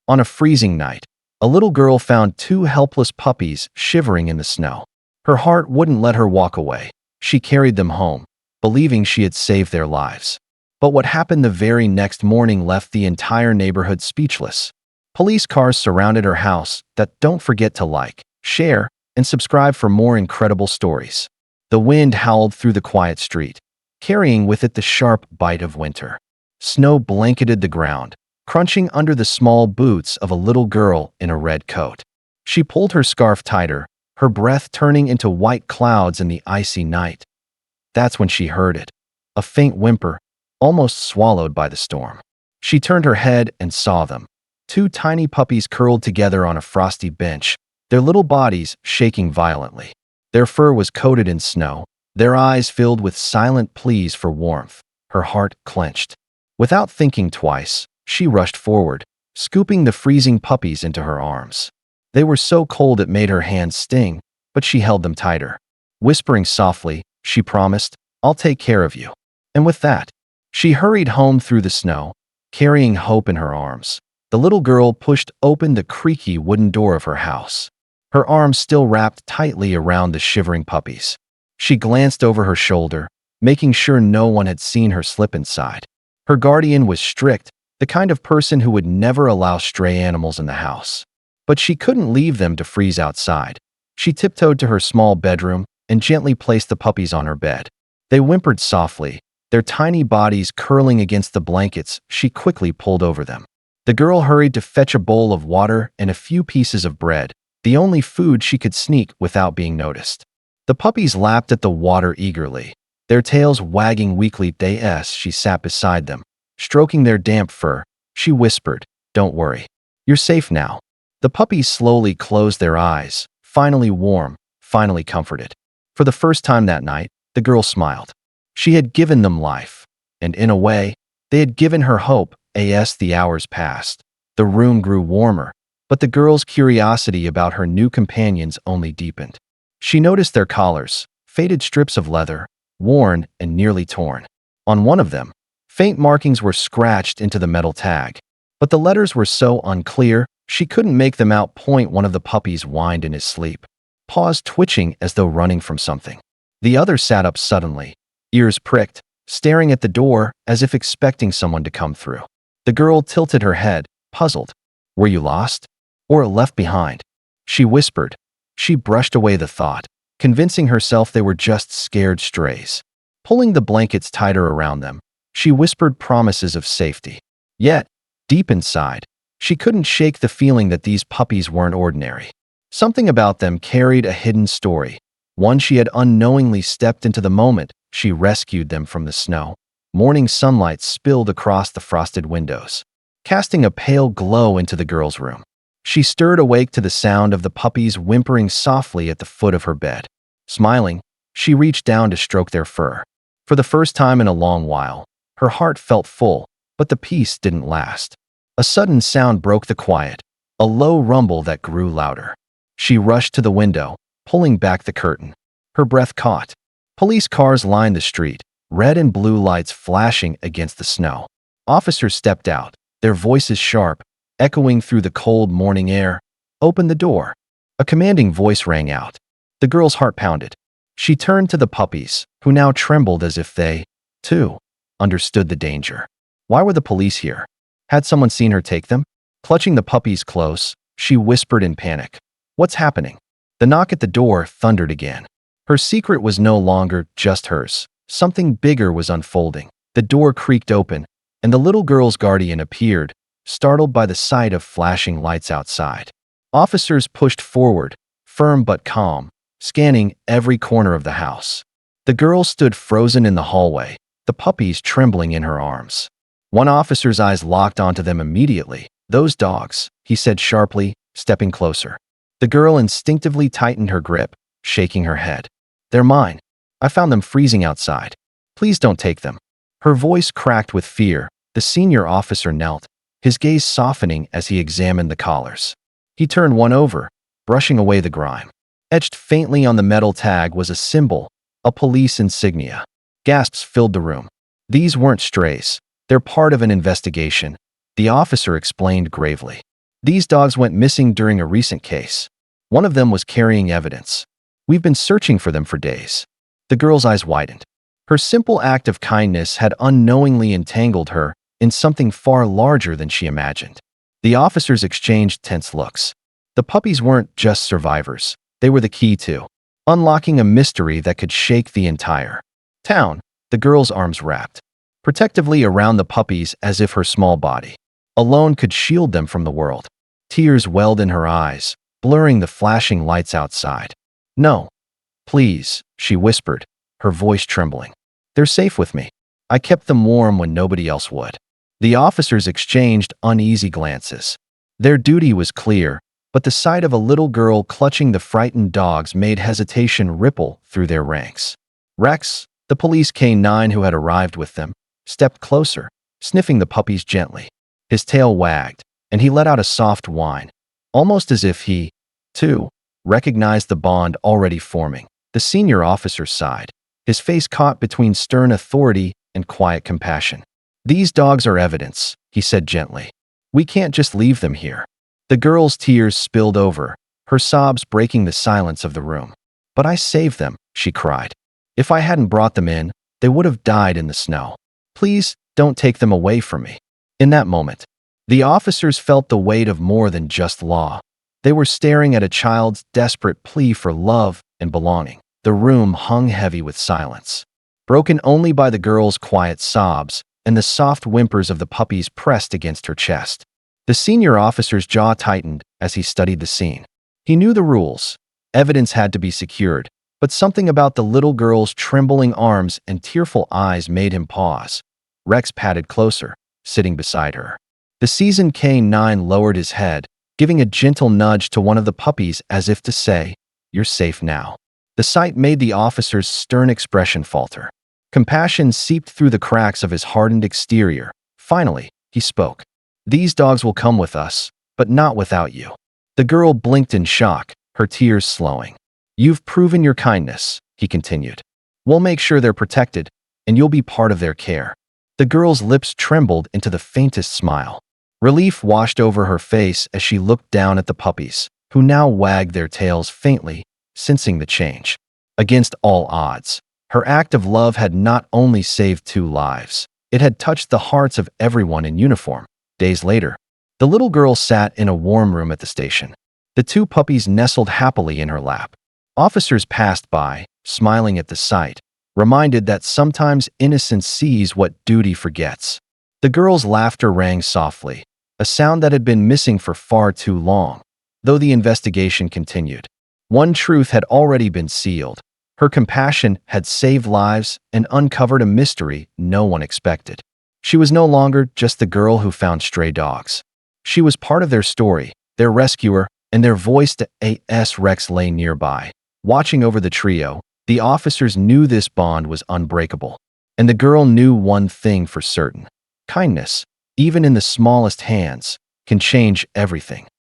On a freezing night, a little girl found two helpless puppies shivering in the snow. Her heart wouldn't let her walk away. She carried them home, believing she had saved their lives. But what happened the very next morning left the entire neighborhood speechless. Police cars surrounded her house. Don't forget to like, share, and subscribe for more incredible stories. The wind howled through the quiet street, carrying with it the sharp bite of winter. Snow blanketed the ground, crunching under the small boots of a little girl in a red coat. She pulled her scarf tighter, her breath turning into white clouds in the icy night. That's when she heard it, a faint whimper, almost swallowed by the storm. She turned her head and saw them, two tiny puppies curled together on a frosty bench, their little bodies shaking violently. Their fur was coated in snow, their eyes filled with silent pleas for warmth. Her heart clenched. Without thinking twice, she rushed forward, scooping the freezing puppies into her arms. They were so cold it made her hands sting, but she held them tighter. Whispering softly, she promised, "I'll take care of you." And with that, she hurried home through the snow, carrying hope in her arms. The little girl pushed open the creaky wooden door of her house, her arms still wrapped tightly around the shivering puppies. She glanced over her shoulder, making sure no one had seen her slip inside. Her guardian was strict, the kind of person who would never allow stray animals in the house. But she couldn't leave them to freeze outside. She tiptoed to her small bedroom and gently placed the puppies on her bed. They whimpered softly, their tiny bodies curling against the blankets. She quickly pulled over them. The girl hurried to fetch a bowl of water and a few pieces of bread, the only food she could sneak without being noticed. The puppies lapped at the water eagerly, their tails wagging weakly as she sat beside them, stroking their damp fur. She whispered, "Don't worry. You're safe now." The puppies slowly closed their eyes, finally warm, finally comforted. For the first time that night, the girl smiled. She had given them life, and in a way, they had given her hope. As the hours passed, the room grew warmer, but the girl's curiosity about her new companions only deepened. She noticed their collars, faded strips of leather, worn and nearly torn. On one of them, faint markings were scratched into the metal tag, but the letters were so unclear, she couldn't make them out. One of the puppies whined in his sleep, paws twitching as though running from something. The other sat up suddenly, ears pricked, staring at the door as if expecting someone to come through. The girl tilted her head, puzzled. "Were you lost? Or left behind?" she whispered. She brushed away the thought, convincing herself they were just scared strays. Pulling the blankets tighter around them, she whispered promises of safety. Yet, deep inside, she couldn't shake the feeling that these puppies weren't ordinary. Something about them carried a hidden story, one she had unknowingly stepped into the moment she rescued them from the snow. Morning sunlight spilled across the frosted windows, casting a pale glow into the girl's room. She stirred awake to the sound of the puppies whimpering softly at the foot of her bed. Smiling, she reached down to stroke their fur. For the first time in a long while, her heart felt full, but the peace didn't last. A sudden sound broke the quiet, a low rumble that grew louder. She rushed to the window, pulling back the curtain. Her breath caught. Police cars lined the street, red and blue lights flashing against the snow. Officers stepped out, their voices sharp, echoing through the cold morning air. "Open the door." A commanding voice rang out. The girl's heart pounded. She turned to the puppies, who now trembled as if they, too, understood the danger. Why were the police here? Had someone seen her take them? Clutching the puppies close, she whispered in panic, "What's happening?" The knock at the door thundered again. Her secret was no longer just hers. Something bigger was unfolding. The door creaked open, and the little girl's guardian appeared, startled by the sight of flashing lights outside. Officers pushed forward, firm but calm, scanning every corner of the house. The girl stood frozen in the hallway, the puppies trembling in her arms. One officer's eyes locked onto them immediately. "Those dogs," he said sharply, stepping closer. The girl instinctively tightened her grip, shaking her head. "They're mine. I found them freezing outside. Please don't take them." Her voice cracked with fear. The senior officer knelt, his gaze softening as he examined the collars. He turned one over, brushing away the grime. Etched faintly on the metal tag was a symbol, a police insignia. Gasps filled the room. "These weren't strays. They're part of an investigation," the officer explained gravely. These dogs went missing during a recent case. One of them was carrying evidence. We've been searching for them for days. The girl's eyes widened. Her simple act of kindness had unknowingly entangled her in something far larger than she imagined. The officers exchanged tense looks. The puppies weren't just survivors. They were the key to unlocking a mystery that could shake the entire town. The girl's arms wrapped protectively around the puppies as if her small body alone could shield them from the world. Tears welled in her eyes, blurring the flashing lights outside. "No, please," she whispered, her voice trembling. "They're safe with me. I kept them warm when nobody else would." The officers exchanged uneasy glances. Their duty was clear, but the sight of a little girl clutching the frightened dogs made hesitation ripple through their ranks. Rex, the police K9 who had arrived with them, stepped closer, sniffing the puppies gently. His tail wagged, and he let out a soft whine, almost as if he, too, recognized the bond already forming. The senior officer sighed, his face caught between stern authority and quiet compassion. "These dogs are evidence," he said gently. "We can't just leave them here." The girl's tears spilled over, her sobs breaking the silence of the room. "But I saved them," she cried. "If I hadn't brought them in, they would have died in the snow. Please, don't take them away from me." In that moment, the officers felt the weight of more than just law. They were staring at a child's desperate plea for love and belonging. The room hung heavy with silence, broken only by the girl's quiet sobs and the soft whimpers of the puppies pressed against her chest. The senior officer's jaw tightened as he studied the scene. He knew the rules. Evidence had to be secured, but something about the little girl's trembling arms and tearful eyes made him pause. Rex padded closer, sitting beside her. The seasoned K9 lowered his head, giving a gentle nudge to one of the puppies as if to say, "You're safe now." The sight made the officer's stern expression falter. Compassion seeped through the cracks of his hardened exterior. Finally, he spoke. "These dogs will come with us, but not without you." The girl blinked in shock, her tears slowing. "You've proven your kindness," he continued. "We'll make sure they're protected, and you'll be part of their care." The girl's lips trembled into the faintest smile. Relief washed over her face as she looked down at the puppies, who now wagged their tails faintly, sensing the change. Against all odds, her act of love had not only saved 2 lives, it had touched the hearts of everyone in uniform. Days later, the little girl sat in a warm room at the station. The 2 puppies nestled happily in her lap. Officers passed by, smiling at the sight, reminded that sometimes innocence sees what duty forgets. The girl's laughter rang softly, a sound that had been missing for far too long. Though the investigation continued, one truth had already been sealed. Her compassion had saved lives and uncovered a mystery no one expected. She was no longer just the girl who found stray dogs. She was part of their story, their rescuer, and their voice to AS. Rex lay nearby. Watching over the trio, the officers knew this bond was unbreakable. And the girl knew one thing for certain. Kindness, even in the smallest hands, can change everything.